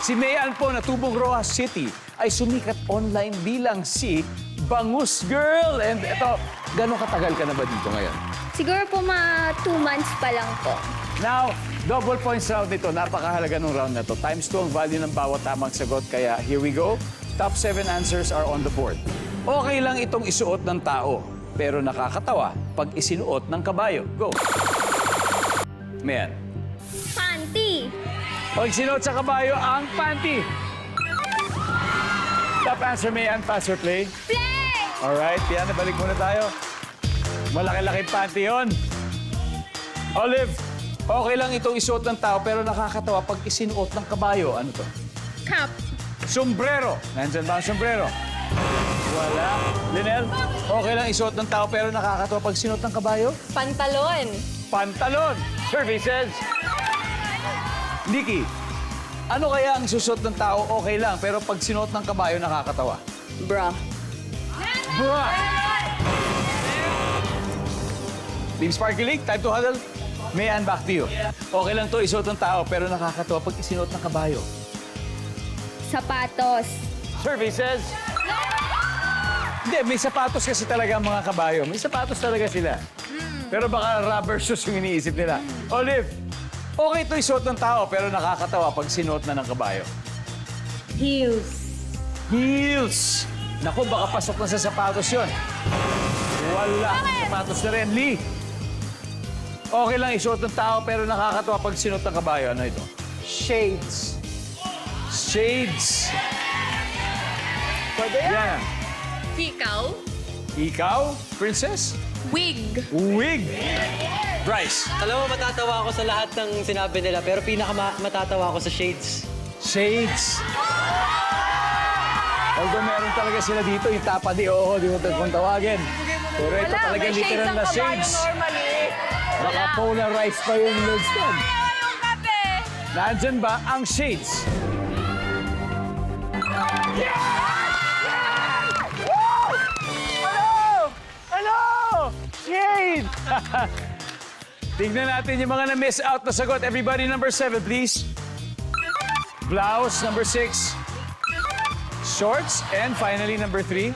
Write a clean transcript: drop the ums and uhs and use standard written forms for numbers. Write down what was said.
Si Mayan po na tubong Rojas City ay sumikat online bilang si Bangus Girl. And ito, gano'ng katagal ka na ba dito ngayon? Siguro po mga 2 months pa lang po. Now, double points round nito. Napakahalaga ng round na to. Times 2 ang value ng bawat tamang sagot. Kaya here we go. Top 7 answers are on the board. Okay lang itong isuot ng tao, pero nakakatawa pag isinuot ng kabayo. Go. Mayan. Panty. Pag sinuot sa kabayo ang panty. Top answer, Mayan. Pass or play? Play! Alright, yan. Balik muna tayo. Malaki-laki panty yun. Olive, okay lang itong isuot ng tao, pero nakakatawa pag isinuot ng kabayo. Ano to? Cap. Sombrero. Nandyan ba ang sombrero? Wala. Linel, okay lang isuot ng tao, pero nakakatawa pag sinuot ng kabayo? Pantalon. Pantalon. Services. Nikki, ano kaya ang susuot ng tao okay lang, pero pag sinuot ng kabayo, nakakatawa? Bra. Bra! Team Sparky League, time to huddle. Mayan, back to you. Okay lang to isuot ng tao, pero nakakatawa pag isinuot ng kabayo. Sapatos. Services. Hindi, may sapatos kasi talaga ang mga kabayo. May sapatos talaga sila. Pero baka rubber shoes yung iniisip nila. Olive, okay to isuot ng tao, pero nakakatawa pag sinuot na ng kabayo. Heels. Heels. Naku, baka pasok na sa sapatos yun. Wala. Sapatos na rin. Lee. Okay lang isuot ng tao, pero nakakatawa pag sinuot ng kabayo. Ano ito? Shades. Shades. Pwede yan. Yan. Hikaw. Ikaw, princess? Wig. Wig. Bryce. Alam mo, matatawa ako sa lahat ng sinabi nila, pero matatawa ako sa shades. Shades. Although meron talaga sila dito, yung tapa di oo, di mo kung tawagin. Pero ito talaga literal na shades. normally. Baka polarized pa yung loads doon. Yung kape. Nandyan ba ang shades? Ano? Shade! Tignan natin yung mga na-miss out na sagot. Everybody, number 7, please. Blouse, number 6. Shorts, and finally, number 3.